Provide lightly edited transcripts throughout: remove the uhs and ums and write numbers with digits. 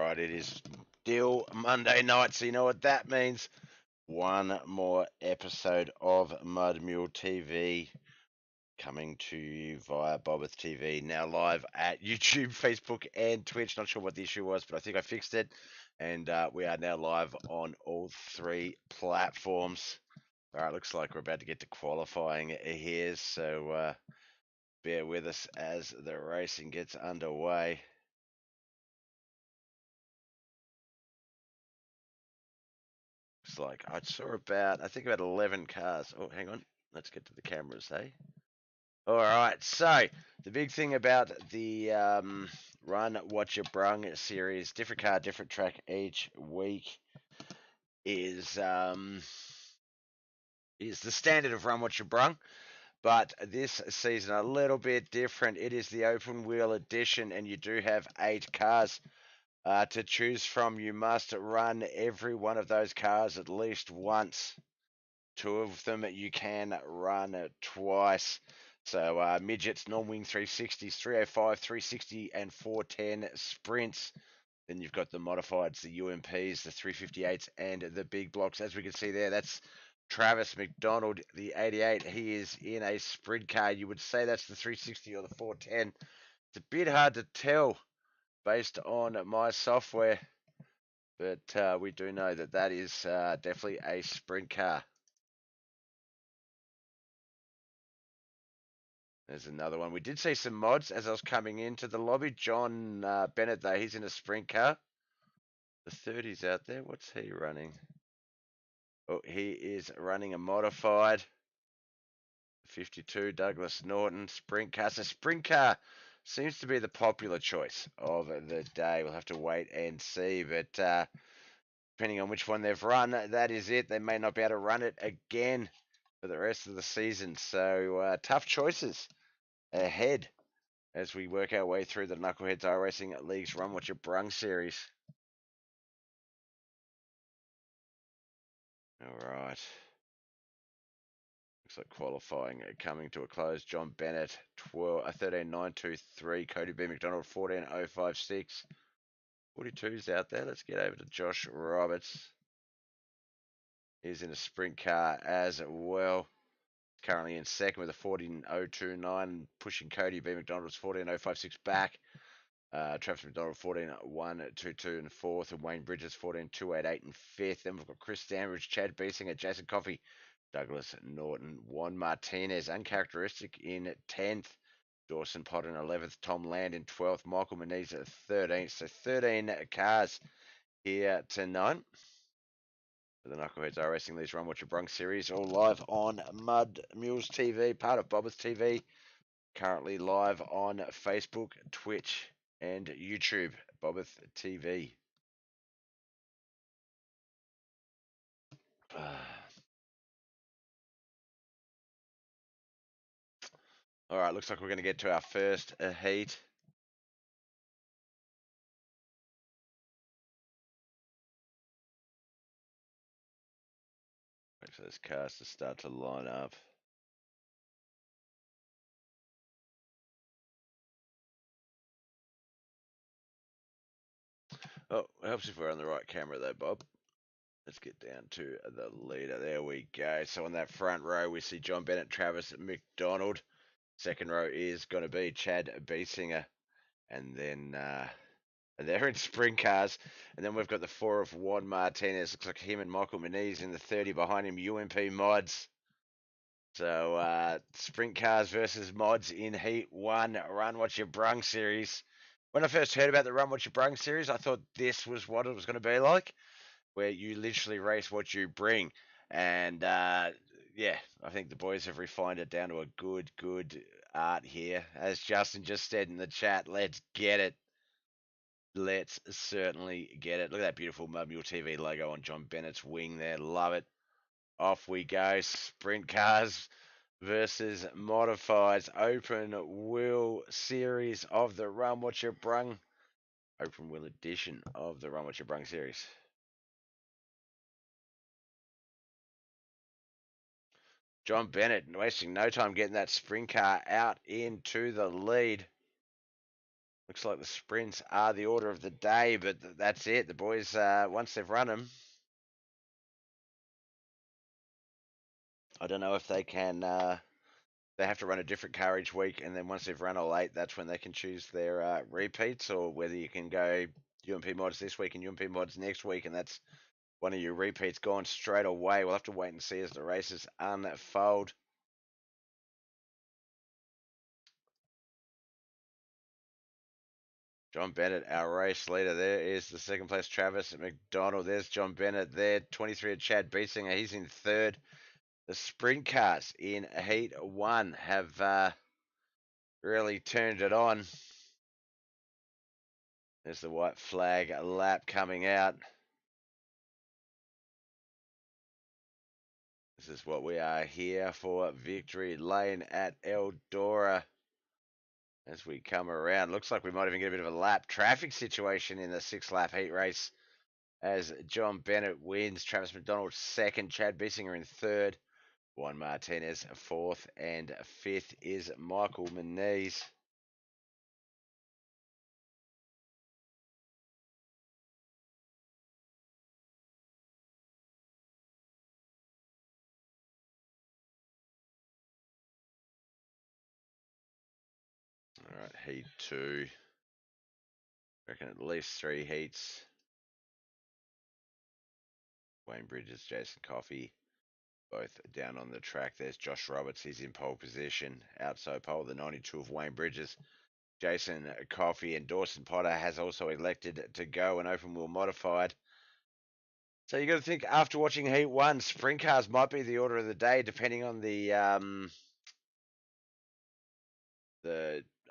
right, it is still Monday night, so you know what that means. One more episode of Mud Mule TV coming to you via Bobbeth TV, now live at YouTube, Facebook, and Twitch. Not sure what the issue was, but I think I fixed it. And we are now live on all three platforms. All right, looks like we're about to get to qualifying here, so bear with us as the racing gets underway. Looks like I saw I think about 11 cars. Oh, hang on. Let's get to the cameras, hey? All right, so the big thing about the Run What You Brung series, different car, different track each week, is the standard of Run What You Brung. But this season a little bit different. It is the open wheel edition, and you do have 8 cars to choose from. You must run every one of those cars at least once. 2 of them you can run twice. So midgets, non-wing 360s, 305, 360, and 410 sprints. Then you've got the modifieds, the UMPs, the 358s, and the big blocks. As we can see there, that's Travis McDonald, the 88. He is in a sprint car. You would say that's the 360 or the 410. It's a bit hard to tell based on my software, but we do know that that is definitely a sprint car. There's another one. We did see some mods as I was coming into the lobby. John Bennett, though, he's in a sprint car. The 30's out there. What's he running? Oh, he is running a modified 52 Douglas Norton sprint car. So sprint car seems to be the popular choice of the day. We'll have to wait and see. But depending on which one they've run, that is it. They may not be able to run it again for the rest of the season. So tough choices ahead as we work our way through the Knuckleheadz iRacing League's Run What You Brung series. All right. Looks like qualifying coming to a close. John Bennett, 13.923. Cody B. McDonald, 14.056. 42's out there. Let's get over to Josh Roberts. He's in a sprint car as well. Currently in second with a 14.029, pushing Cody B. McDonald's 14.056 back. Travis McDonald 14.122 in fourth, and Wayne Bridges 14.288 in fifth. Then we've got Chris Stanbridge, Chad Beesinger, Jason Coffey, Douglas Norton, Juan Martinez, uncharacteristic in 10th. Dawson Potter in 11th, Tom Land in 12th, Michael Moniz at 13th. So 13 cars here tonight for the Knuckleheadz iRacing League's Run What You Brung series, all live on Mud Mules TV, part of Bobbeth TV. Currently live on Facebook, Twitch, and YouTube, Bobbeth TV. All right, looks like we're going to get to our first heat. Wait for those cars to start to line up. Oh, it helps if we're on the right camera though, Bob. Let's get down to the leader. There we go. So on that front row, we see John Bennett, Travis McDonald. Second row is going to be Chad Beesinger. And then they're in sprint cars. And then we've got the 4 of Juan Martinez. Looks like him and Michael Moniz in the 30 behind him, UMP mods. So sprint cars versus mods in Heat 1, Run What You Brung series. When I first heard about the Run What You Brung series, I thought this was what it was going to be like, where you literally race what you bring. And yeah, I think the boys have refined it down to a good art here. As Justin just said in the chat, let's get it. Let's certainly get it. Look at that beautiful Mud Mule TV logo on John Bennett's wing there. Love it. Off we go. Sprint cars versus modifieds. Open wheel series of the Run What You Brung. Open wheel edition of the Run What You Brung series. John Bennett wasting no time getting that sprint car out into the lead. Looks like the sprints are the order of the day, but that's it. The boys, once they've run them, I don't know if they can. They have to run a different car each week, and then once they've run all 8, that's when they can choose their repeats, or whether you can go UMP mods this week and UMP mods next week, and that's one of your repeats gone straight away. We'll have to wait and see as the races unfold. John Bennett, our race leader. There is the second place Travis McDonald. There's John Bennett there. 23 of Chad Beesinger. He's in third. The sprint cars in Heat 1 have really turned it on. There's the white flag lap coming out. This is what we are here for. Victory Lane at Eldora. As we come around, looks like we might even get a bit of a lap traffic situation in the 6-lap heat race as John Bennett wins. Travis McDonald second. Chad Bissinger in third. Juan Martinez fourth. And fifth is Michael Moniz. All right, heat 2. Reckon at least 3 heats. Wayne Bridges, Jason Coffey, both down on the track. There's Josh Roberts. He's in pole position. Outside pole, the 92 of Wayne Bridges. Jason Coffey and Dawson Potter has also elected to go an open wheel modified. So you got to think after watching Heat 1, sprint cars might be the order of the day, depending on the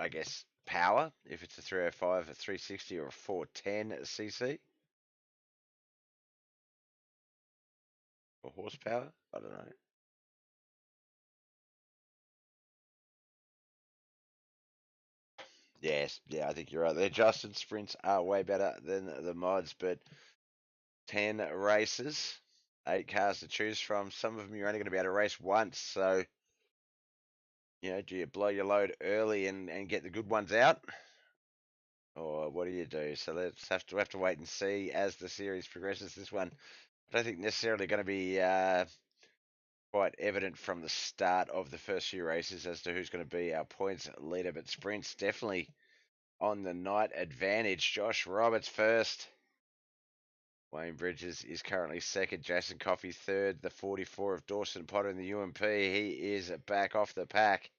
I guess power. If it's a 305, a 360, or a 410 cc or horsepower, I don't know. Yes, yeah, I think you're right. The adjusted sprints are way better than the mods, but 10 races, 8 cars to choose from. Some of them you're only going to be able to race once, so do you blow your load early and get the good ones out? Or what do you do? So let's have to wait and see as the series progresses. This one, I don't think necessarily going to be quite evident from the start of the first few races as to who's going to be our points leader, but sprints definitely on the night advantage. Josh Roberts first. Wayne Bridges is currently second. Jason Coffey third. The 44 of Dawson Potter in the UMP. He is back off the pack.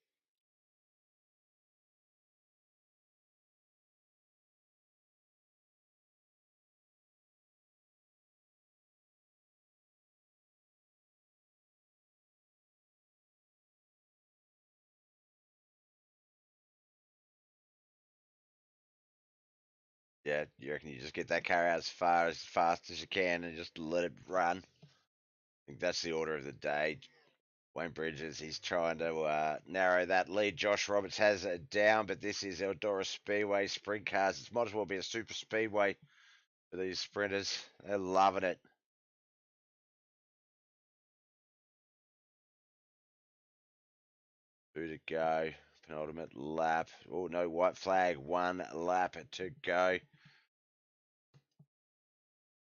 Yeah, you reckon you just get that car out as fast as you can and just let it run? I think that's the order of the day. Wayne Bridges, he's trying to narrow that lead. Josh Roberts has it down, but this is Eldora Speedway sprint cars. It might as well be a super speedway for these sprinters. They're loving it. Two to go. Penultimate lap. Oh, no, white flag. 1 lap to go.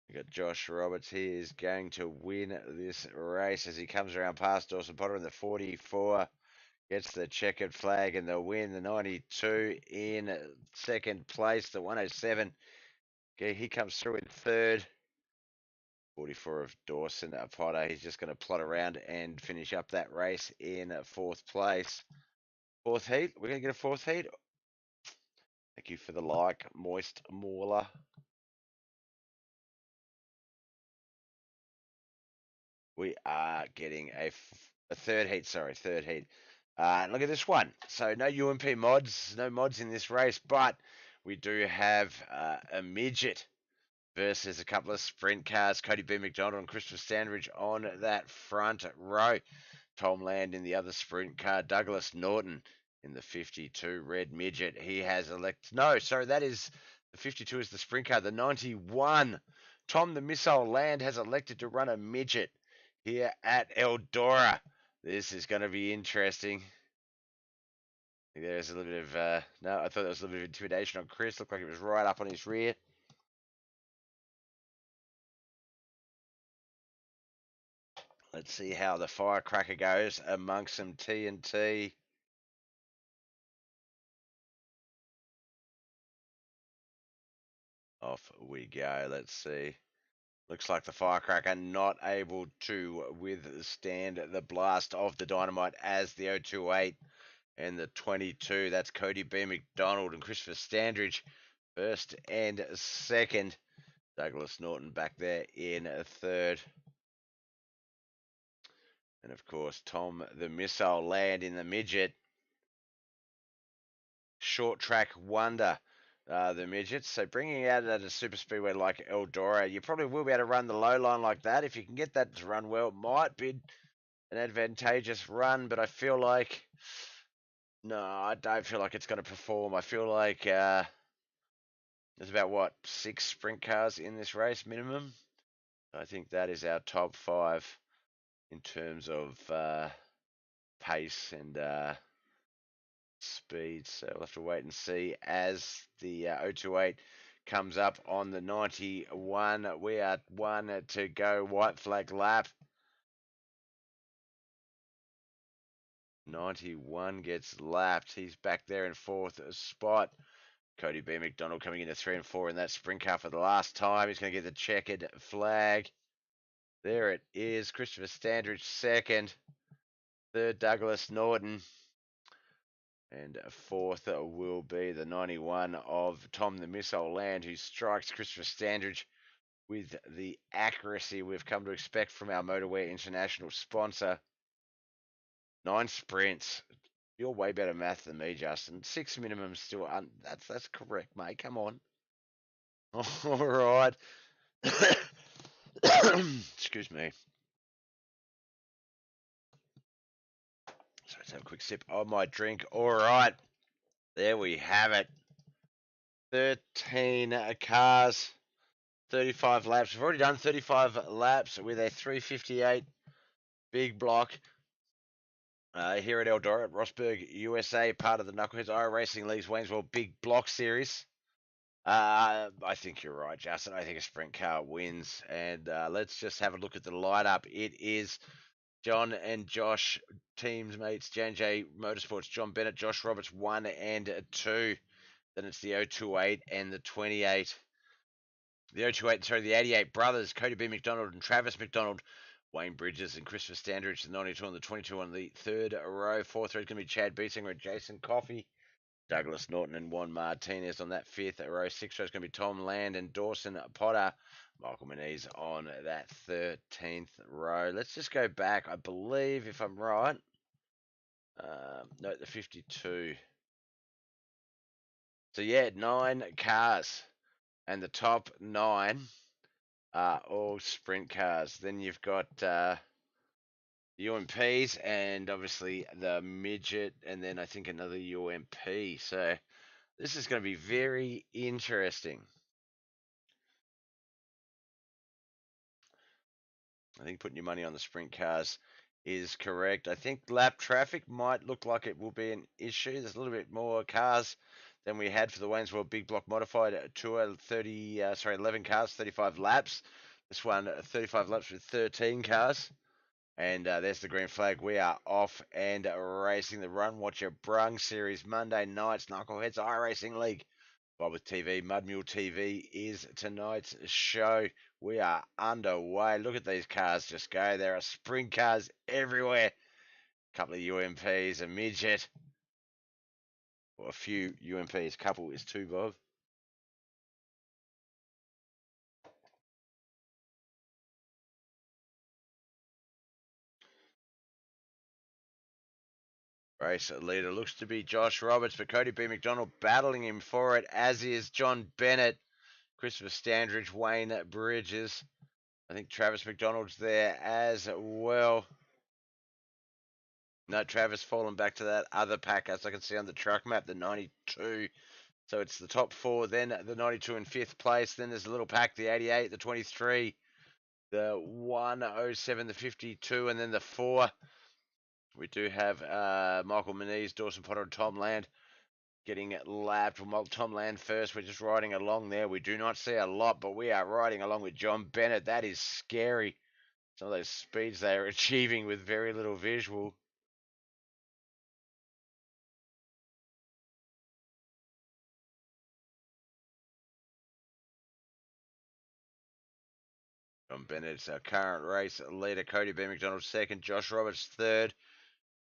We got Josh Roberts. He is going to win this race as he comes around past Dawson Potter in the 44. Gets the checkered flag and the win. The 92 in second place. The 107. Okay, he comes through in third. 44 of Dawson Potter. He's just going to plot around and finish up that race in fourth place. Fourth heat. We're going to get a fourth heat. Thank you for the like, Moist Mauler. We are getting a third heat. Sorry, third heat. Look at this one. So no UMP mods, no mods in this race, but we do have a midget versus a couple of sprint cars. Cody B. McDonald and Christopher Standridge on that front row. Tom Land in the other sprint car. Douglas Norton in the 52 red midget. He has elected. No, sorry, that is the 52 is the sprint car. The 91. Tom the Missile Land has elected to run a midget here at Eldora. This is going to be interesting. There's a little bit of, no, I thought there was a little bit of intimidation on Chris. Looked like it was right up on his rear. Let's see how the firecracker goes amongst some TNT. Off we go. Let's see. Looks like the firecracker not able to withstand the blast of the dynamite as the 028 and the 22. That's Cody B. McDonald and Christopher Standridge first and second. Douglas Norton back there in third. And of course, Tom the Missile Land in the midget. Short track wonder, the midgets. So bringing out at a super speedway like Eldora, you probably will be able to run the low line like that. If you can get that to run well, it might be an advantageous run, but I feel like, no, I don't feel like it's going to perform. I feel like there's about, what, 6 sprint cars in this race minimum? I think that is our top 5 in terms of pace and speed. So we'll have to wait and see as the 028 comes up on the 91. We are 1 to go. White flag lap. 91 gets lapped. He's back there in 4th spot. Cody B. McDonald coming into 3 and 4 in that sprint car for the last time. He's going to get the checkered flag. There it is. Christopher Standridge 2nd. 3rd, Douglas Norton. And 4th will be the 91 of Tom the Missile Land, who strikes Christopher Standridge with the accuracy we've come to expect from our Motorwear International sponsor. 9 sprints. You're way better math than me, Justin. 6 minimum still. That's correct, mate. Come on. All right. Excuse me. So let's have a quick sip of my drink. All right. There we have it. 13 cars, 35 laps. We've already done 35 laps with a 358 big block here at Eldora, Rosberg, USA, part of the Knuckleheadz iRacing League's Waynesville Big Block Series. I think you're right, Justin. I think a sprint car wins. And let's just have a look at the lineup. It is John and Josh, teams mates, J&J Motorsports, John Bennett, Josh Roberts, 1 and 2. Then it's the 028 and the 28. The 028, sorry, the 88 brothers, Cody B. McDonald and Travis McDonald, Wayne Bridges and Christopher Standridge, the 92 and the 22 on the 3rd row. 4th row is going to be Chad Beesinger and Jason Coffey. Douglas Norton and Juan Martinez on that 5th row. 6th row is going to be Tom Land and Dawson Potter. Michael Moniz on that 13th row. Let's just go back. I believe, if I'm right, no, the 52. So, yeah, 9 cars. And the top 9 are all sprint cars. Then you've got UMPs and obviously the midget, and then I think another UMP. So this is going to be very interesting. I think putting your money on the sprint cars is correct. I think lap traffic might look like it will be an issue. There's a little bit more cars than we had for the Waynesville Big Block Modified Tour. 11 cars, 35 laps. This one, 35 laps with 13 cars. And there's the green flag. We are off and racing the Run Watcher Brung Series Monday nights, Knuckleheadz iRacing League. Bob with TV, Mudmule TV is tonight's show. We are underway. Look at these cars just go. There are sprint cars everywhere. A couple of UMPs, a midget. Or a few UMPs. Couple is 2, Bob. Race leader looks to be Josh Roberts, but Cody B. McDonald battling him for it, as is John Bennett, Christopher Standridge, Wayne Bridges. I think Travis McDonald's there as well. No, Travis fallen back to that other pack, as I can see on the truck map, the 92. So it's the top 4, then the 92 in 5th place. Then there's a little pack, the 88, the 23, the 107, the 52, and then the 4. We do have Michael Moniz, Dawson Potter, and Tom Land getting lapped. Well, Tom Land first. We're just riding along there. We do not see a lot, but we are riding along with John Bennett. That is scary. Some of those speeds they are achieving with very little visual. John Bennett's our current race leader. Cody B. McDonald second. Josh Roberts third.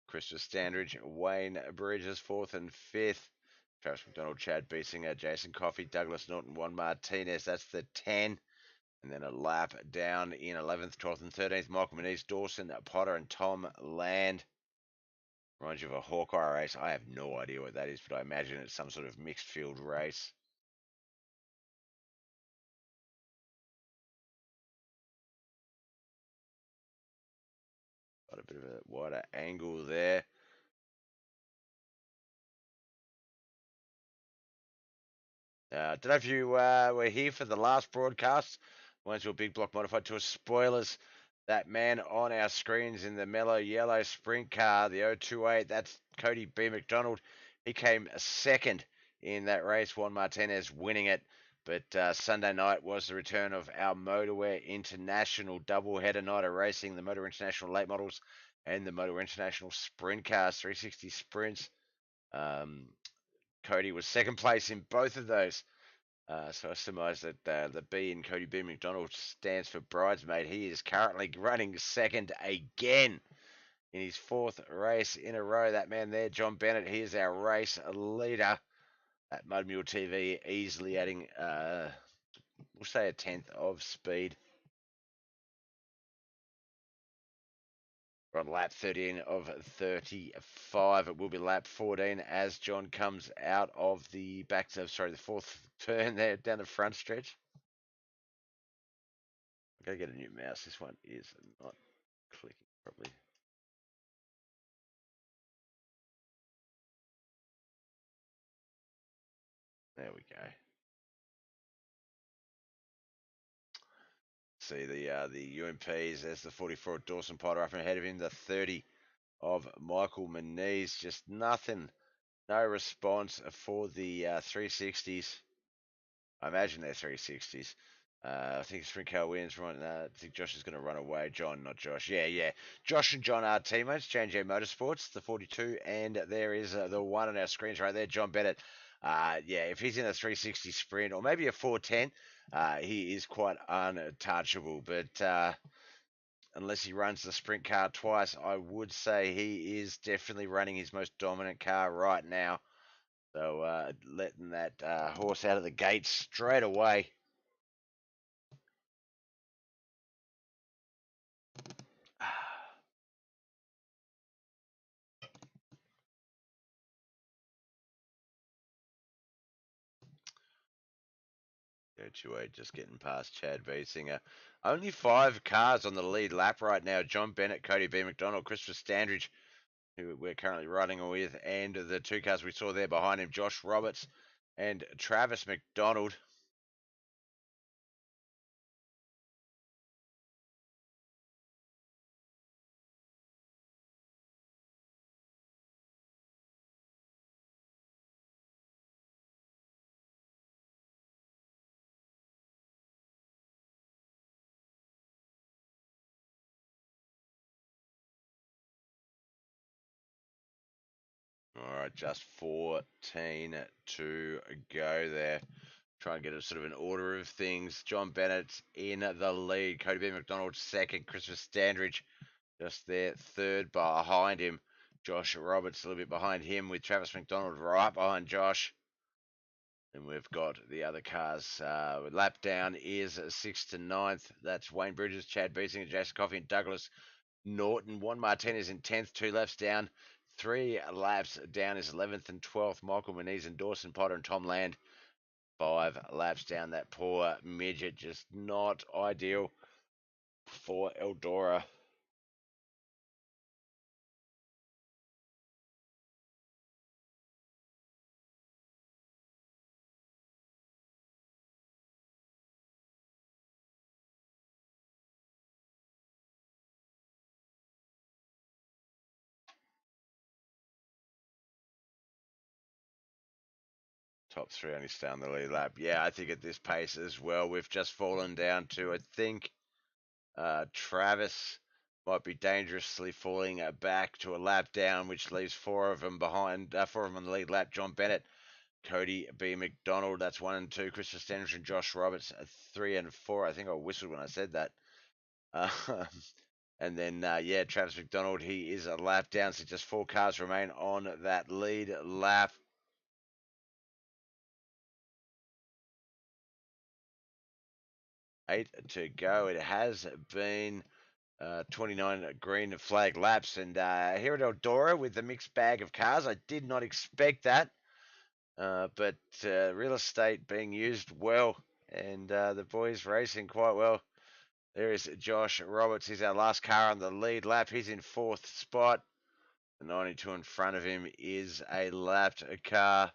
Christopher Standridge, Wayne Bridges fourth and fifth. Travis McDonald, Chad Biesinger, Jason Coffey, Douglas Norton, Juan Martinez. That's the 10. And then a lap down in 11th, 12th, and 13th. Michael Moniz, Dawson Potter, and Tom Land. Reminds you of a Hawkeye race. I have no idea what that is, but I imagine it's some sort of mixed field race. Got a bit of a wider angle there. Don't know if you were here for the last broadcast. Went to a big block modified tour. Spoilers. That man on our screens in the mellow yellow sprint car, the 028, that's Cody B. McDonald. He came second in that race. Juan Martinez winning it. But Sunday night was the return of our Motorwear International double-header night of racing, the Motor International late models and the Motor International sprint cars, 360 sprints. Cody was second place in both of those. So I surmise that the B in Cody B. McDonald stands for bridesmaid. He is currently running second again in his fourth race in a row. That man there, John Bennett, he is our race leader at Mud Mule TV, easily adding, we'll say, a tenth of speed. We're on lap 13 of 35. It will be lap 14 as John comes out of the the fourth turn there down the front stretch. I gotta get a new mouse. This one is not clicking properly. There we go. See the UMPs. There's the 44 of Dawson Potter up ahead of him. The 30 of Michael Moniz. Just nothing. No response for the 360s. I imagine they're 360s. I think Sprint car wins. Right, I think Josh is going to run away. John, not Josh. Yeah. Josh and John are teammates. J&J Motorsports, the 42, and there is the one on our screens right there, John Bennett. If he's in a 360 sprint or maybe a 410, he is quite untouchable. But unless he runs the sprint car twice, I would say he is definitely running his most dominant car right now. So letting that horse out of the gate straight away. Go 2-8, just getting past Chad Biesinger. Only 5 cars on the lead lap right now. John Bennett, Cody B. McDonald, Christopher Standridge, who we're currently riding with, and the 2 cars we saw there behind him, Josh Roberts and Travis McDonald. All right, just 14 to go there. Try and get a sort of an order of things. John Bennett's in the lead. Cody B. McDonald second. Christopher Standridge just there third behind him. Josh Roberts a little bit behind him with Travis McDonald right behind Josh. And we've got the other cars. Lap down is 6th to 9th. That's Wayne Bridges, Chad Biesinger, Jason Coffey, and Douglas Norton. Juan Martinez in 10th, 2 laps down. 3 laps down is 11th and 12th. Michael Moniz and Dawson Potter and Tom Land. 5 laps down. That poor midget, just not ideal for Eldora. Top three only stay on the lead lap. Yeah, I think at this pace as well, we've just fallen down to, I think, Travis might be dangerously falling back to a lap down, which leaves four of them behind, four of them on the lead lap. John Bennett, Cody B. McDonald, that's 1 and 2. Christopher Standish and Josh Roberts, 3 and 4. I think I whistled when I said that. And then, yeah, Travis McDonald, he is a lap down, so just 4 cars remain on that lead lap. Eight to go. It has been 29 green flag laps, and here at Eldora with the mixed bag of cars, I did not expect that, but real estate being used well, and the boys racing quite well. There is Josh Roberts. He's our last car on the lead lap. He's in 4th spot. The 92 in front of him is a lapped car.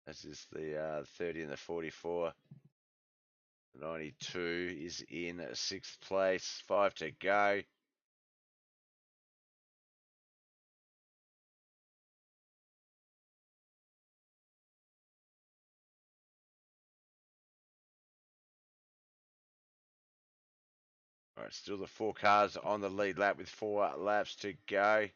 This is the 30 and the 44. The 92 is in 6th place. 5 to go. All right, still the 4 cars on the lead lap with 4 laps to go.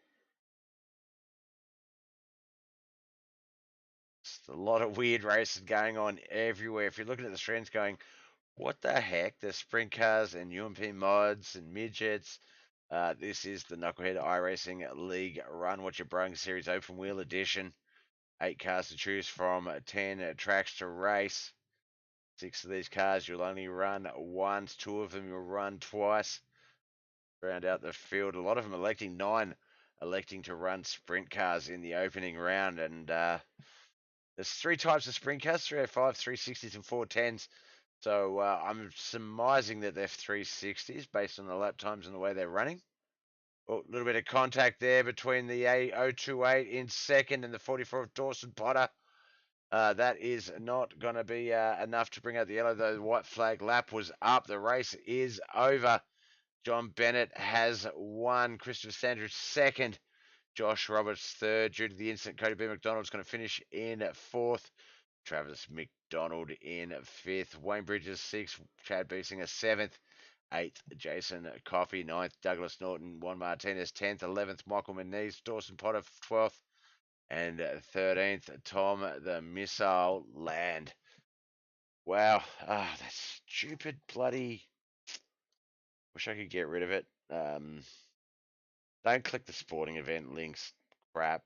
It's a lot of weird racing going on everywhere. If you're looking at the trends going, what the heck? There's sprint cars and UMP mods and midgets. This is the Knuckleheadz iRacing League Run What Your Brung Series Open Wheel Edition. 8 cars to choose from, 10 tracks to race. 6 of these cars you'll only run once, 2 of them you'll run twice. Round out the field. A lot of them electing 9, electing to run sprint cars in the opening round. And there's 3 types of sprint cars: 305, 360s, and 410s. So I'm surmising that they're 360s based on the lap times and the way they're running. Oh, a little bit of contact there between the A028 in second and the 44 of Dawson Potter. That is not going to be enough to bring out the yellow, though. The white flag lap was up. The race is over. John Bennett has won. Christopher Sanders second. Josh Roberts third. Due to the incident, Cody B. McDonald's going to finish in 4th. Travis McDonald in 5th. Wayne Bridges 6th. Chad Beesinger 7th. 8th, Jason Coffey. 9th, Douglas Norton. Juan Martinez 10th. 11th, Michael Moniz. Dawson Potter 12th. And 13th, Tom the Missile Land. Wow. That stupid bloody... Wish I could get rid of it. Don't click the sporting event links. Crap.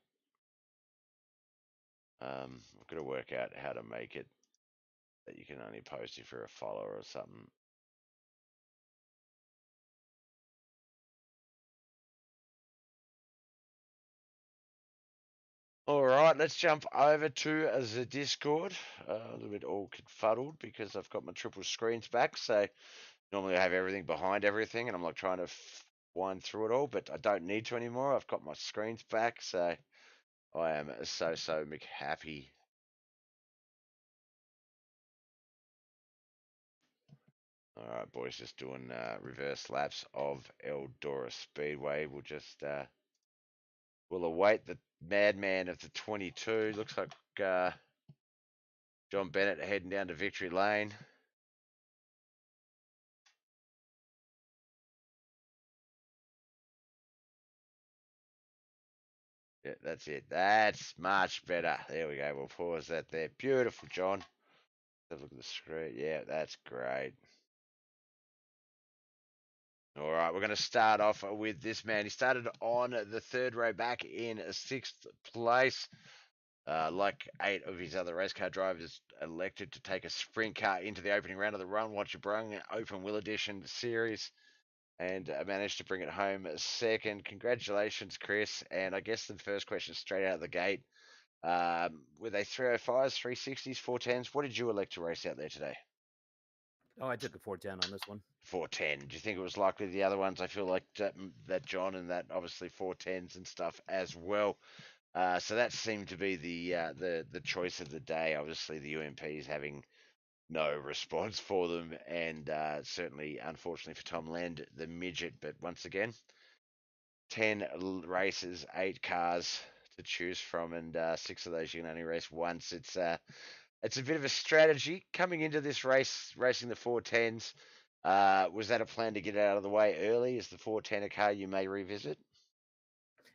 I've got to work out how to make it that you can only post if you're a follower or something. All right, let's jump over to the Discord. A little bit all confuddled because I've got my triple screens back. So normally I have everything behind everything, and I'm like trying to wind through it all, but I don't need to anymore. I've got my screens back, so I am so happy. All right, boys, just doing reverse laps of Eldora Speedway. We'll just we'll await the madman of the 22. Looks like John Bennett heading down to Victory Lane. Yeah, that's it. That's much better. There we go. We'll pause that there. Beautiful, John. Have a look at the screen. Yeah, that's great. All right, we're going to start off with this man. He started on the 3rd row back in 6th place. Like 8 of his other race car drivers, elected to take a sprint car into the opening round of the Run What You Brung Open Wheel Edition series, and managed to bring it home second. Congratulations, Chris. And I guess the first question straight out of the gate, were they 305s, 360s, 410s? What did you elect to race out there today? Oh, I took a 410 on this one. 410. Do you think it was likely the other ones? I feel like that John and that obviously 410s and stuff as well. So that seemed to be the choice of the day. Obviously, the UMPs having no response for them, and certainly, unfortunately for Tom Land, the midget. But once again, 10 races, 8 cars to choose from, and 6 of those you can only race once. It's a bit of a strategy coming into this race, racing the 410s. Was that a plan to get it out of the way early? Is the 410 a car you may revisit?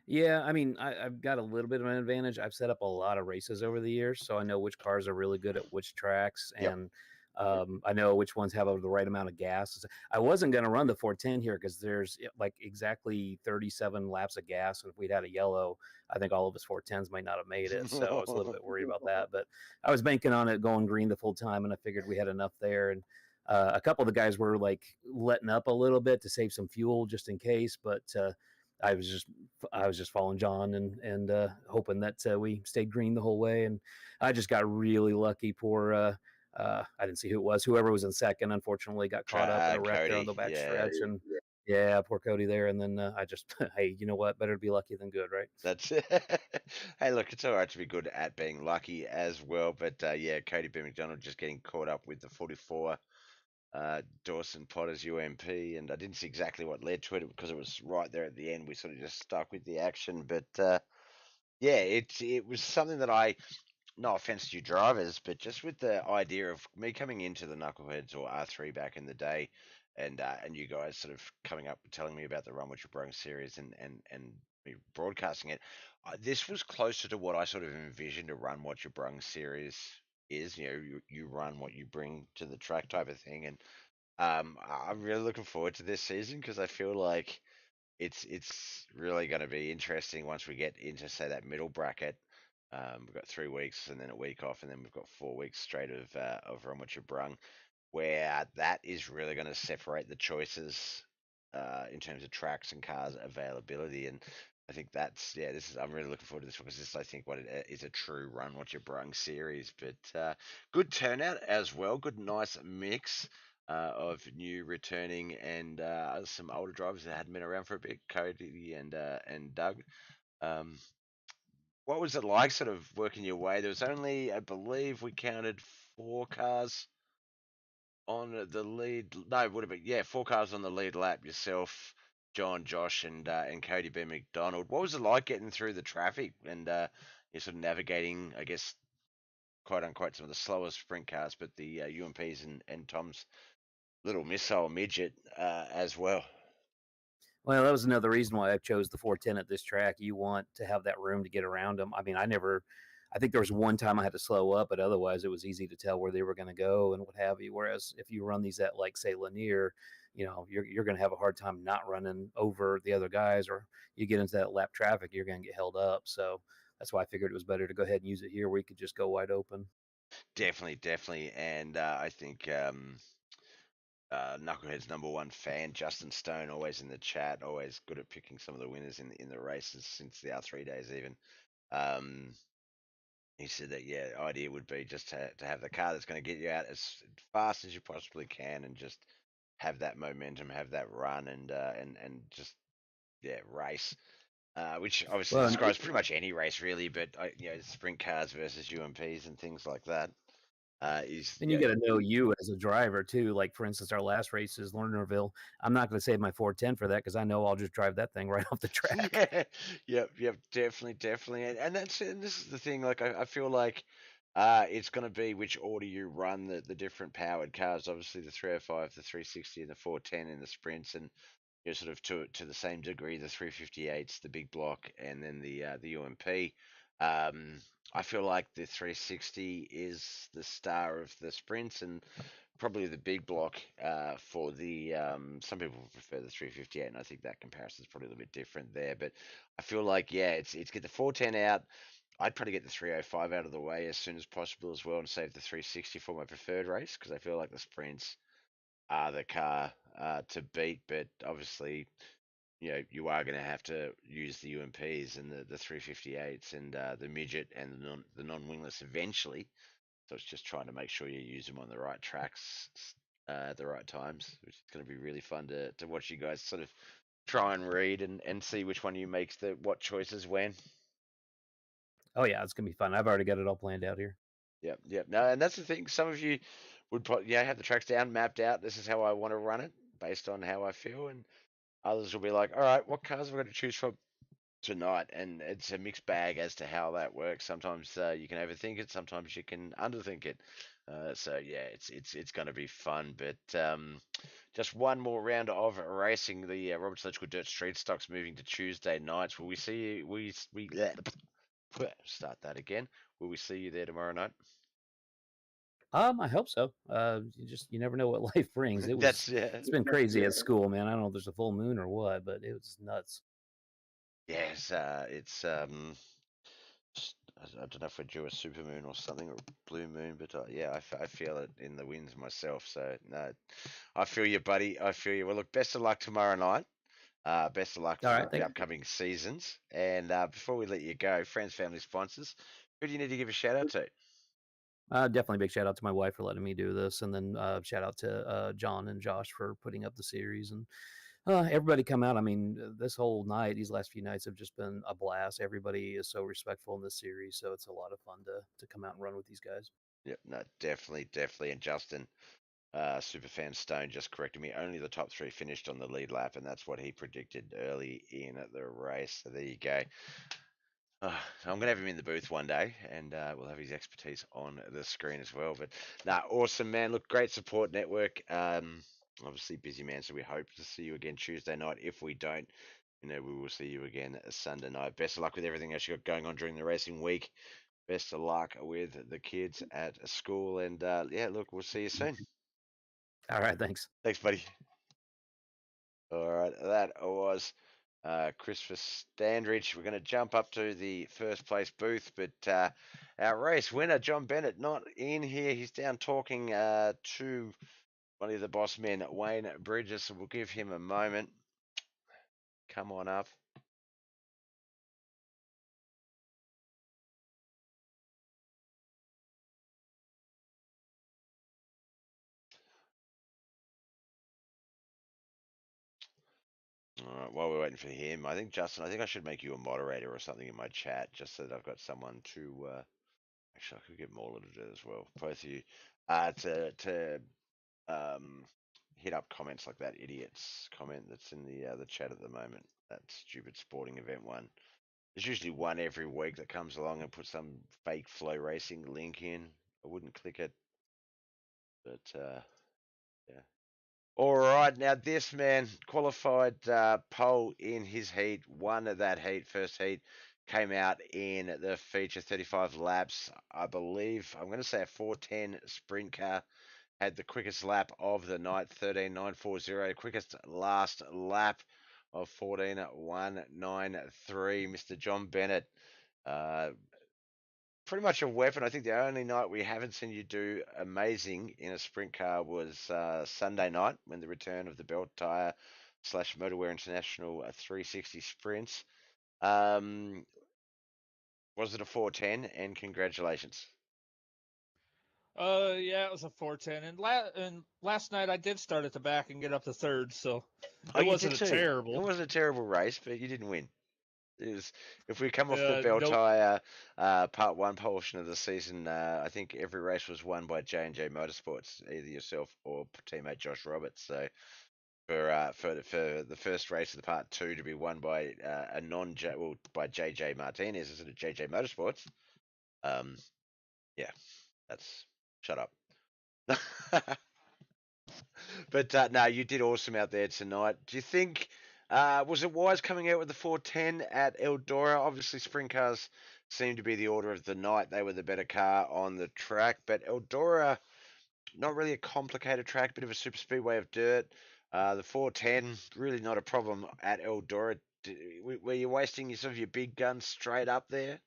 Yeah, I mean, I've got a little bit of an advantage. I've set up a lot of races over the years, so I know which cars are really good at which tracks, Yep. and I know which ones have the right amount of gas. I wasn't going to run the 410 here because there's like exactly 37 laps of gas, and if we'd had a yellow, I think all of us 410s might not have made it. So I was a little bit worried about that, but I was banking on it going green the full time, and I figured we had enough there. And a couple of the guys were like letting up a little bit to save some fuel just in case, but I was just I was just following John and hoping that we stayed green the whole way. And I just got really lucky. Poor I didn't see who it was. Whoever was in second, unfortunately, got caught up in a wreck there on Cody, the back yeah. stretch. And yeah, poor Cody there. And then I just, hey, you know what? Better to be lucky than good, right? That's it. Hey, look, it's all right to be good at being lucky as well. But yeah, Cody B. McDonald just getting caught up with the 44 Dawson Potter's UMP, and I didn't see exactly what led to it because it was right there at the end. We sort of just stuck with the action, but yeah, it was something that I, no offense to you drivers, but just with the idea of me coming into the Knuckleheads or R3 back in the day, and you guys sort of coming up and telling me about the Run What You Brung series and me broadcasting it, this was closer to what I sort of envisioned a Run What You Brung series is. You know, you run what you bring to the track type of thing, and I'm really looking forward to this season because I feel like it's really going to be interesting once we get into say that middle bracket. We've got 3 weeks and then a week off, and then we've got 4 weeks straight of Run What You Brung, where that is really going to separate the choices in terms of tracks and cars availability. And I think that's this is I'm really looking forward to this one because this I think what it is a true Run What You Brung series. But good turnout as well, good nice mix. Of new returning and some older drivers that hadn't been around for a bit, Cody and Doug. Um, what was it like, sort of working your way? There was only, I believe, we counted 4 cars on the lead. No, it would have been 4 cars on the lead lap. Yourself, John, Josh, and Cody B. McDonald. What was it like getting through the traffic and you're sort of navigating, I guess, quote unquote, some of the slower sprint cars, but the UMPs and Tom's little missile midget as well. Well, that was another reason why I chose the 410 at this track. You want to have that room to get around them. I mean, I think there was one time I had to slow up, but otherwise it was easy to tell where they were going to go and what have you. Whereas if you run these at like say Lanier, you're going to have a hard time not running over the other guys, or you get into that lap traffic, you're going to get held up. So that's why I figured it was better to go ahead and use it here where you could just go wide open. Definitely, definitely, and I think Knucklehead's #1 fan, Justin Stone, always in the chat, always good at picking some of the winners in the races since the R3 days even. Um, he said that the idea would be just to have the car that's going to get you out as fast as you possibly can, and just have that momentum, have that run, and just race. Which obviously Well, describes pretty much any race really, but sprint cars versus UMPs and things like that is and you got to know you as a driver too. Like for instance, our last race is Lernerville. I'm not going to save my 410 for that because I know I'll just drive that thing right off the track. Yeah, yep, definitely, definitely, and this is the thing. Like, I feel like it's going to be which order you run the different powered cars. Obviously, the 305, the 360, and the 410 in the sprints, and sort of to the same degree the 358s, the big block, and then the UMP. I feel like the 360 is the star of the sprints, and probably the big block for the some people prefer the 358, and I think that comparison is probably a little bit different there. But I feel like it's get the 410 out. I'd probably get the 305 out of the way as soon as possible as well, and save the 360 for my preferred race because I feel like the sprints are the car to beat. But obviously, you are going to have to use the UMPs and the 358s and the midget and the non-wingless eventually. So it's just trying to make sure you use them on the right tracks at the right times, which is going to be really fun to watch you guys sort of try and read and see which one you makes the what choices when. Oh yeah, it's gonna be fun. I've already got it all planned out here. Yep, yep. No, and that's the thing. Some of you would probably have the tracks down, mapped out. This is how I want to run it based on how I feel, and others will be like, all right, what cars are we going to choose from? tonight, and it's a mixed bag as to how that works. Sometimes you can overthink it, sometimes you can underthink it. So yeah, it's going to be fun. But just one more round of racing. The Roberts Electrical Dirt Street Stock's moving to Tuesday nights. Will we see you? We start that again. Will we see you there tomorrow night? I hope so. You never know what life brings. That's It's been crazy at school, man. I don't know if there's a full moon or what, but it was nuts. yes. It's I don't know if we're due a supermoon or something or a blue moon, but yeah, I feel it in the winds myself. So no, I feel you, buddy. I feel you. Well, look, best of luck tomorrow night. Best of luck All for right, the thanks. upcoming seasons. And before we let you go, friends, family, sponsors, who do you need to give a shout out to? Definitely big shout out to my wife for letting me do this, and then shout out to John and Josh for putting up the series, and everybody come out. I mean, this whole night, these last few nights have just been a blast. Everybody is so respectful in this series, so it's a lot of fun to come out and run with these guys. Yep, no, definitely. And Justin, Superfan Stone just corrected me. Only the top three finished on the lead lap, and that's what he predicted early in the race. So there you go. I'm gonna have him in the booth one day, and we'll have his expertise on the screen as well. But nah, awesome man. Look, great support network. Obviously busy man, so we hope to see you again Tuesday night. If we don't, we will see you again Sunday night. Best of luck with everything else you got going on during the racing week. Best of luck with the kids at school, and yeah, look, we'll see you soon. All right, thanks. Thanks, buddy. All right, that was Christopher Standridge. We're going to jump up to the first place booth, but our race winner, John Bennett, not in here. He's down talking to one of the boss men, Wayne Bridges. So we'll give him a moment. Come on up. All right, while we're waiting for him, I think, Justin, I think I should make you a moderator or something in my chat just so that I've got someone to. Actually, I could get Mauler to do it as well. Both of you. To um, hit up comments like that idiot's comment that's in the chat at the moment. That stupid sporting event one. There's usually one every week that comes along and puts some fake flow racing link in. I wouldn't click it, but yeah. All right, now this man qualified pole in his heat, won that heat, first heat, came out in the feature 35 laps, I believe. I'm going to say a 410 sprint car. Had the quickest lap of the night, 13.940. Quickest last lap of 14.193. Mr. John Bennett, uh, pretty much a weapon. I think the only night we haven't seen you do amazing in a sprint car was Sunday night when the return of the Belt Tire / Motorwear International 360 sprints. Was it a 410? And congratulations. Yeah, it was a 410, and last night I did start at the back and get up to third, so Oh, it you did wasn't a too. It terrible. wasn't a terrible race, but you didn't win. Is if we come off the Bell Nope. Tire Part 1 portion of the season, I think every race was won by J&J Motorsports, either yourself or teammate Josh Roberts. So for the first race of the Part 2 to be won by a non well by JJ Martinez instead of JJ Motorsports, yeah, that's shut up. But no, you did awesome out there tonight. Do you think was it wise coming out with the 410 at Eldora? Obviously, sprint cars seemed to be the order of the night. They were the better car on the track, but Eldora, not really a complicated track, bit of a super speedway of dirt. The 410 really not a problem at Eldora. Were you wasting some of your big guns straight up there?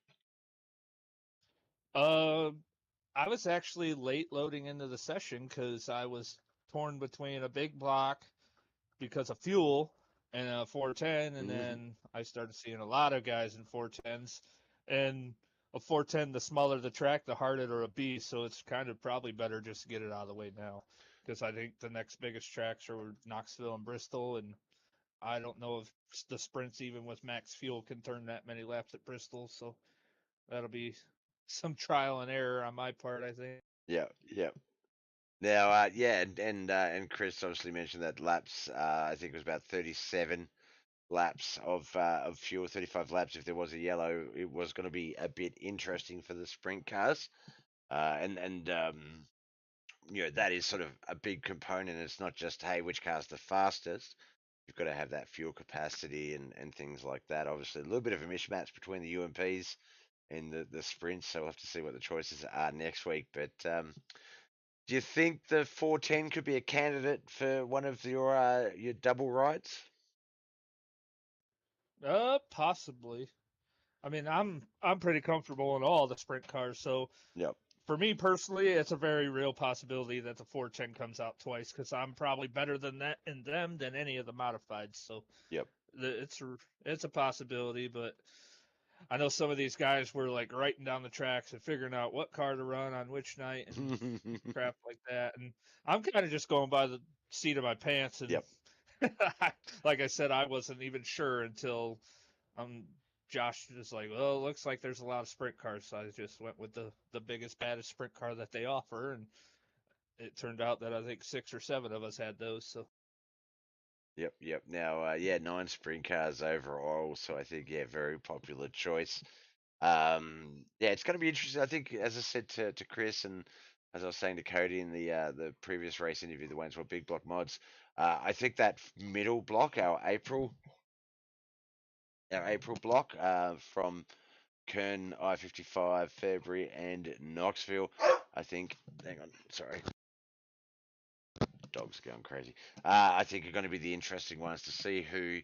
I was actually late loading into the session because I was torn between a big block because of fuel and a 410, and then I started seeing a lot of guys in 410s, and a 410, the smaller the track, the harder it'll be, so it's kind of probably better just to get it out of the way now, because I think the next biggest tracks are Knoxville and Bristol, and I don't know if the sprints, even with max fuel, can turn that many laps at Bristol, so that'll be some trial and error on my part, I think. Yeah, yeah. Now, yeah, and Chris obviously mentioned that laps. I think it was about 37 laps of fuel, 35 laps. If there was a yellow, it was going to be a bit interesting for the sprint cars, and that is sort of a big component. It's not just, hey, which car's the fastest. You've got to have that fuel capacity and things like that. Obviously, a little bit of a mismatch between the UMPs and the sprints, so we'll have to see what the choices are next week. But do you think the 410 could be a candidate for one of your double rides? Possibly. I mean, I'm pretty comfortable in all the sprint cars, so Yep. for me personally, it's a very real possibility that the 410 comes out twice because I'm probably better than that in them than any of the modifieds. So Yep. it's a possibility, but I know some of these guys were like writing down the tracks and figuring out what car to run on which night and crap like that. And I'm kind of just going by the seat of my pants. And Yep. like I said, I wasn't even sure until Josh was like, well, it looks like there's a lot of sprint cars. So I just went with the biggest, baddest sprint car that they offer. And it turned out that I think 6 or 7 of us had those. So. Yep. Now, 9 sprint cars overall, so I think, very popular choice. It's going to be interesting. I think, as I said to Chris, and as I was saying to Cody in the previous race interview, the Waynesville Big Block mods, I think that middle block, our April block, from Kern, I-55, February, and Knoxville, I think. Hang on, sorry. Dog's going crazy. I think are going to be the interesting ones to see who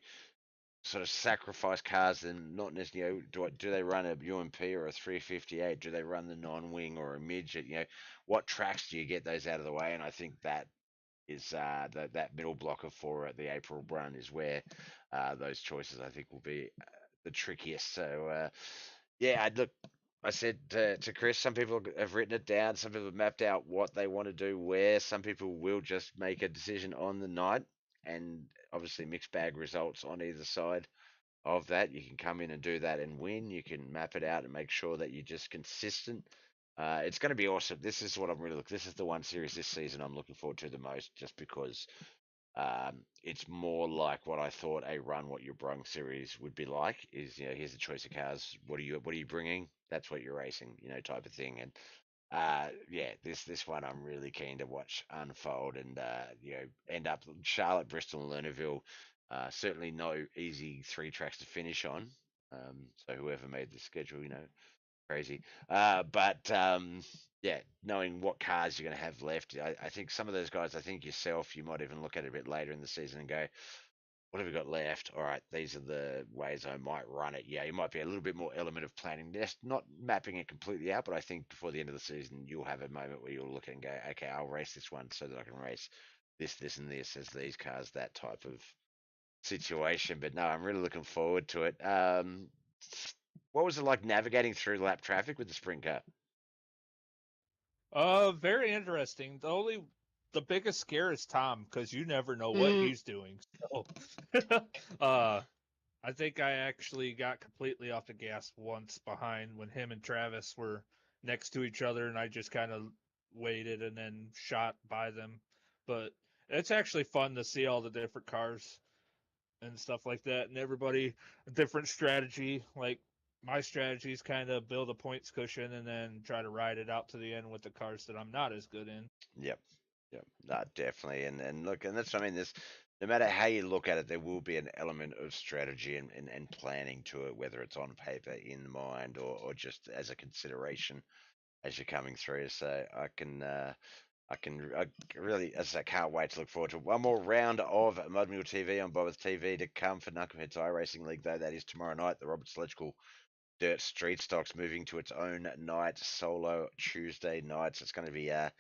sort of sacrifice cars and not necessarily, do they run a UMP or a 358? Do they run the non-wing or a midget? What tracks do you get those out of the way? And I think that is that middle block of 4 at the April run is where those choices I think will be the trickiest. So look. I said to Chris, some people have written it down. Some people have mapped out what they want to do where. Some people will just make a decision on the night, and obviously mixed bag results on either side of that. You can come in and do that and win. You can map it out and make sure that you're just consistent. It's going to be awesome. This is what I'm really looking. This is the one series this season I'm looking forward to the most, just because it's more like what I thought a Run What Your Brung series would be like. Is here's the choice of cars. What are you bringing? That's what you're racing. Type of thing. And this one I'm really keen to watch unfold and end up Charlotte, Bristol, and Lernerville. Certainly no easy 3 tracks to finish on. So whoever made the schedule, crazy. Knowing what cars you're going to have left, I think some of those guys, I think yourself, you might even look at it a bit later in the season and go, what have we got left? All right, these are the ways I might run it. Yeah, you might be a little bit more element of planning. Just not mapping it completely out, but I think before the end of the season, you'll have a moment where you'll look and go, okay, I'll race this one so that I can race this, and this as these cars, that type of situation. But no, I'm really looking forward to it. What was it like navigating through lap traffic with the sprint car? Very interesting. The biggest scare is Tom because you never know what he's doing. So, I think I actually got completely off the gas once behind when him and Travis were next to each other, and I just kind of waited and then shot by them. But it's actually fun to see all the different cars and stuff like that, and everybody a different strategy. Like my strategy is kind of build a points cushion and then try to ride it out to the end with the cars that I'm not as good in. Yep. No, definitely. And look, and that's what I mean. This, no matter how you look at it, there will be an element of strategy and planning to it, whether it's on paper, in mind, or just as a consideration as you're coming through. So I really, as I say, can't wait to look forward to one more round of Mudmule TV on Bobber's TV to come for Knuckleheadz iRacing League, though. That is tomorrow night. The Roberts Electrical Dirt Street Stocks moving to its own night, solo Tuesday nights. It's going to be a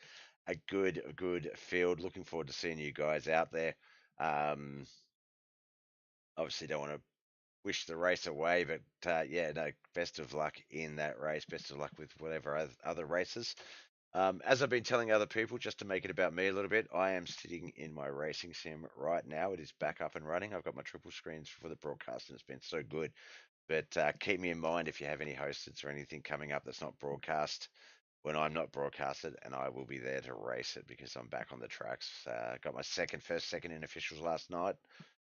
good field. Looking forward to seeing you guys out there. Obviously, don't want to wish the race away, but best of luck in that race. Best of luck with whatever other races. As I've been telling other people, just to make it about me a little bit, I am sitting in my racing sim right now. It is back up and running. I've got my triple screens for the broadcast, and it's been so good. But keep me in mind if you have any hosteds or anything coming up that's not broadcast when I'm not broadcasted, and I will be there to race it because I'm back on the tracks. Got my first second in officials last night.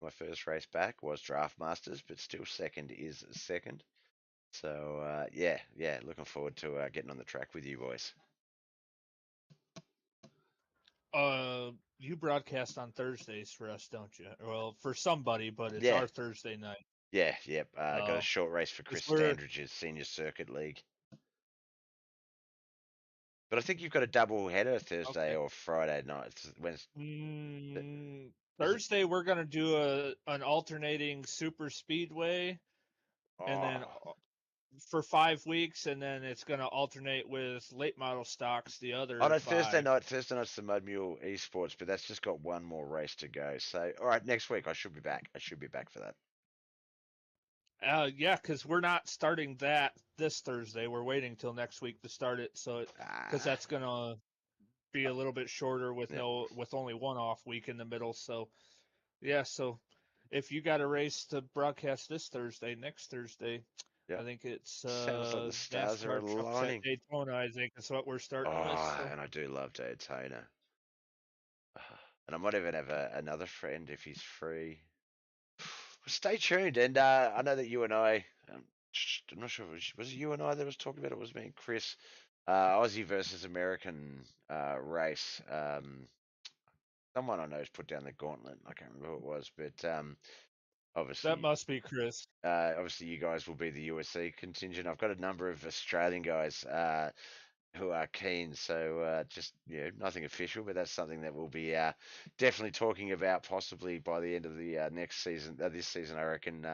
My first race back was Draft Masters, but still second is second. So yeah, looking forward to getting on the track with you boys. You broadcast on Thursdays for us, don't you? Well, for somebody, but it's Yeah, our Thursday night. yep. Got a Oh, short race for 'cause Chris we're Standridge's Senior Circuit League. But I think you've got a double header Thursday okay. or Friday night. Is it? Thursday we're gonna do an alternating super speedway, and then Oh, for 5 weeks, and then it's gonna alternate with late model stocks the oh other no, Thursday 5. night. Thursday night's the Mud Mule Esports, but that's just got one more race to go. So, all right, next week I should be back. I should be back for that. Yeah, because we're not starting that this Thursday. We're waiting till next week to start it. So, because Ah, that's gonna be a little bit shorter with yep, with only one off week in the middle. So, yeah. So, if you got a race to broadcast this Thursday, next Thursday, I yep. think it's Sounds like the stars are NASCAR trucks at aligning. Daytona. I think is what we're starting with. Oh, So, and I do love Daytona. And I might even have another friend if he's free. Stay tuned, and I know that you and I'm not sure if was it you and I that was talking about it. Was me and Chris, Aussie versus American race. Someone I know has put down the gauntlet. I can't remember who it was, but that obviously, must be Chris. obviously you guys will be the USC contingent. I've got a number of Australian guys who are keen. So just nothing official, but that's something that we'll be definitely talking about possibly by the end of the next season. This season, I reckon.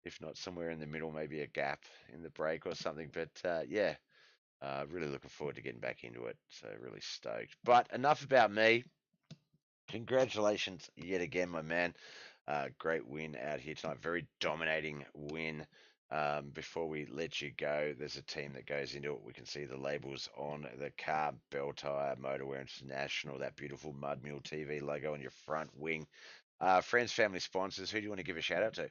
If not somewhere in the middle, maybe a gap in the break or something. But yeah, really looking forward to getting back into it. So really stoked. But enough about me. Congratulations yet again, my man. Great win out here tonight. Very dominating win. Before we let you go, there's a team that goes into it. We can see the labels on the car: Bell Tire, Motorwear International, that beautiful Mud Mule TV logo on your front wing. Friends, family, sponsors. Who do you want to give a shout out to?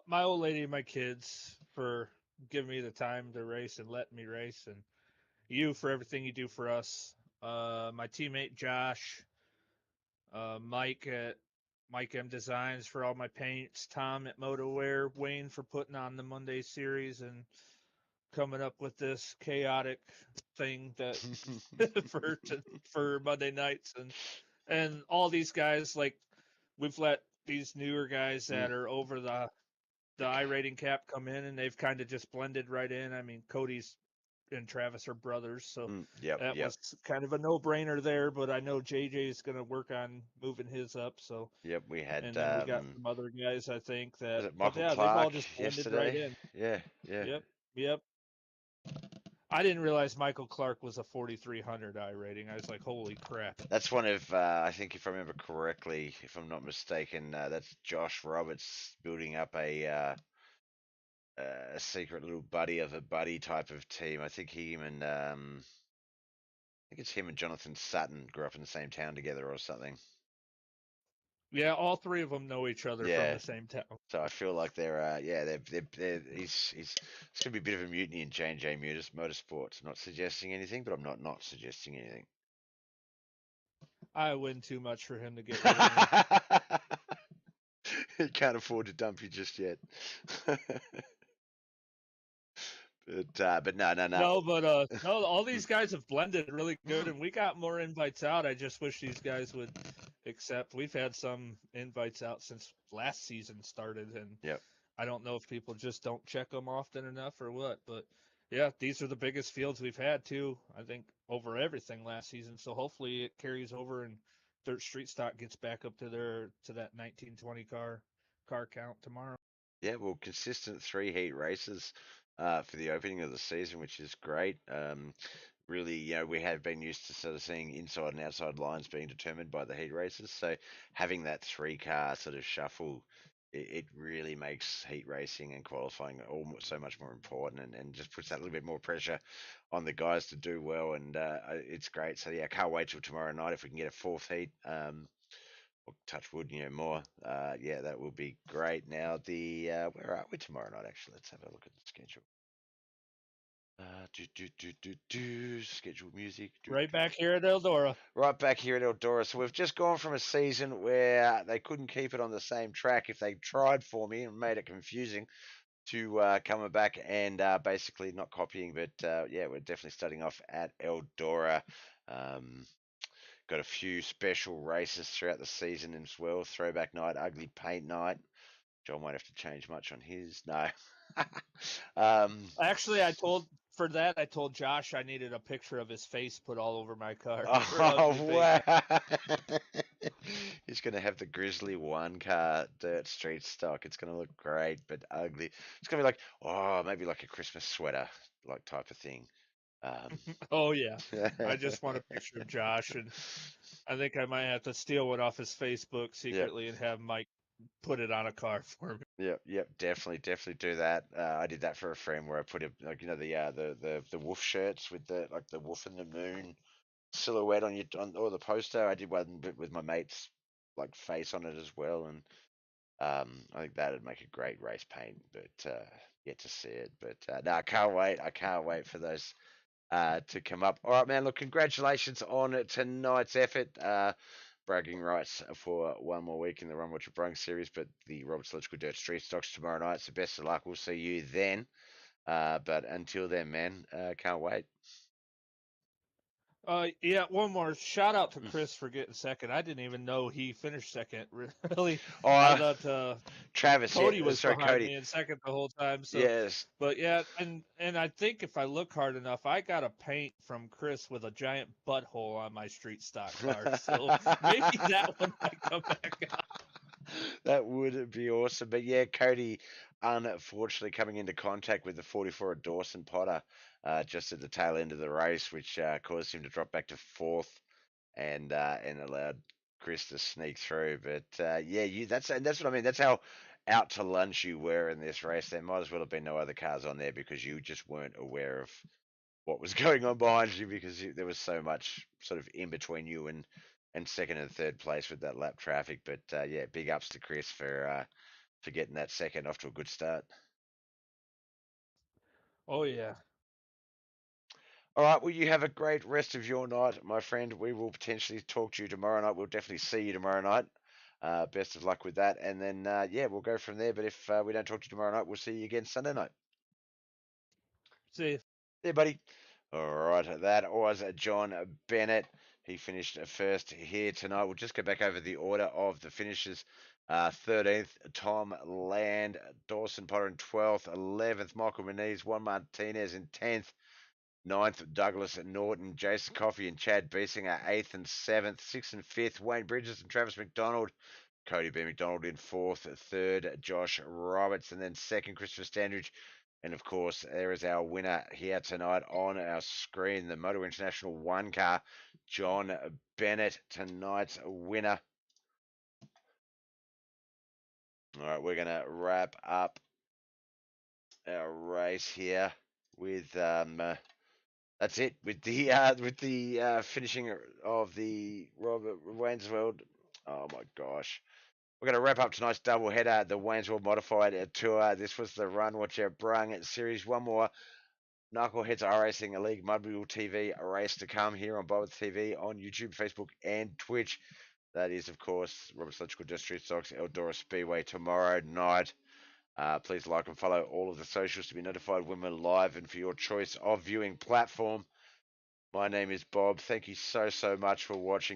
My old lady and my kids for giving me the time to race and letting me race, and you for everything you do for us. My teammate Josh, Mike at Mike M Designs for all my paints, Tom at Motorwear, Wayne for putting on the Monday series and coming up with this chaotic thing that for Monday nights, and all these guys, like we've let these newer guys Mm, that are over the iRating cap come in, and they've kind of just blended right in. I mean, Cody's and Travis are brothers, so yep, that yep, was kind of a no-brainer there. But I know JJ is going to work on moving his up. So, yep. We had and then we got some other guys, I think was that, it but Michael yeah, they've all Clark just blended right yesterday? in. Yeah, yeah. Yep, yep. I didn't realize Michael Clark was a 4,300 iRating. I was like, holy crap. That's one of, I think, if I remember correctly, if I'm not mistaken, that's Josh Roberts building up a secret little buddy of a buddy type of team. I think I think it's him and Jonathan Sutton grew up in the same town together or something. Yeah, all three of them know each other from Yeah. the same town. So I feel like he's it's gonna be a bit of a mutiny in J&J Motorsports. I'm not suggesting anything, but I'm not suggesting anything. I win too much for him to get rid of me. He can't afford to dump you just yet. But no, no, no. No, but no, all these guys have blended really good, and we got more invites out. I just wish these guys would accept. We've had some invites out since last season started, and Yep. I don't know if people just don't check them often enough or what. But yeah, these are the biggest fields we've had too. I think over everything last season. So hopefully it carries over and Dirt Street Stock gets back up to that 1920 car count tomorrow. Yeah, well, consistent three heat races for the opening of the season, which is great. Really, we have been used to sort of seeing inside and outside lines being determined by the heat races. So having that three car sort of shuffle, it really makes heat racing and qualifying almost so much more important, and just puts that little bit more pressure on the guys to do well. And it's great. So yeah, I can't wait till tomorrow night if we can get a fourth heat. Or touch wood, more. Yeah, that will be great. Now, the where are we tomorrow night? Actually, let's have a look at the schedule. Scheduled music. Right back here at Eldora. Right back here at Eldora. So we've just gone from a season where they couldn't keep it on the same track if they tried for me and made it confusing to coming back and basically not copying, but yeah, we're definitely starting off at Eldora. Got a few special races throughout the season as well. Throwback night, ugly paint night. John won't have to change much on his. No. Actually, I told Josh I needed a picture of his face put all over my car. for Oh, ugly wow. paint. He's going to have the Grizzly 1 car dirt street stock. It's going to look great, but ugly. It's going to be like, oh, maybe like a Christmas sweater, like type of thing. Oh yeah, I just want a picture of Josh, and I think I might have to steal one off his Facebook secretly and have Mike put it on a car for me. Yep, definitely do that. I did that for a friend where I put like the wolf shirts with the like the wolf and the moon silhouette on or the poster. I did one with my mate's like face on it as well, and I think that'd make a great race paint. But yet to see it. But no, I can't wait. I can't wait for those to come up. All right, man. Look, congratulations on tonight's effort. Bragging rights for one more week in the Run Watch Brung series, but the Roberts Electrical Dirt Street Stocks tomorrow night. So best of luck. We'll see you then. But until then, man, can't wait. Yeah, one more shout out to Chris for getting second. I didn't even know he finished second. Really, I thought Travis, Cody was behind Cody. me in second the whole time. So, yes, but yeah, and I think if I look hard enough, I got a paint from Chris with a giant butthole on my street stock car. So maybe that one might come back out. That would be awesome. But yeah, Cody, unfortunately, coming into contact with the 44 at Dawson Potter just at the tail end of the race, which caused him to drop back to fourth and allowed Chris to sneak through. But yeah, that's what I mean. That's how out to lunch you were in this race. There might as well have been no other cars on there because you just weren't aware of what was going on behind you because there was so much sort of in between you and second and third place with that lap traffic. But yeah, big ups to Chris for getting that second off to a good start. Oh yeah. All right, well, you have a great rest of your night, my friend. We will potentially talk to you tomorrow night. We'll definitely see you tomorrow night. Best of luck with that. And then, yeah, we'll go from there. But if we don't talk to you tomorrow night, we'll see you again Sunday night. See you. Yeah, buddy. All right, that was John Bennett. He finished first here tonight. We'll just go back over the order of the finishes. 13th, Tom Land, Dawson Potter in 12th, 11th, Michael Moniz, Juan Martinez in 10th, 9th, Douglas Norton, Jason Coffey and Chad Biesinger, 8th and 7th, 6th and 5th, Wayne Bridges and Travis McDonald, Cody B. McDonald in 4th, 3rd, Josh Roberts, and then 2nd, Christopher Standridge. And of course, there is our winner here tonight on our screen, the Motor International 1 car, John Bennett, tonight's winner. All right, we're going to wrap up our race here with that's it with the finishing of the Robert Wayne's World. Oh my gosh. We're going to wrap up tonight's double header, the Wayne's World Modified Tour. This was the Run Watch Out Brung series. One more Knuckleheadz iRacing, a League Mudwheel TV race to come here on Bob TV on YouTube, Facebook, and Twitch. That is, of course, Robert's Electrical District Stocks, Eldora Speedway tomorrow night. Please like and follow all of the socials to be notified when we're live and for your choice of viewing platform. My name is Bob. Thank you so much for watching.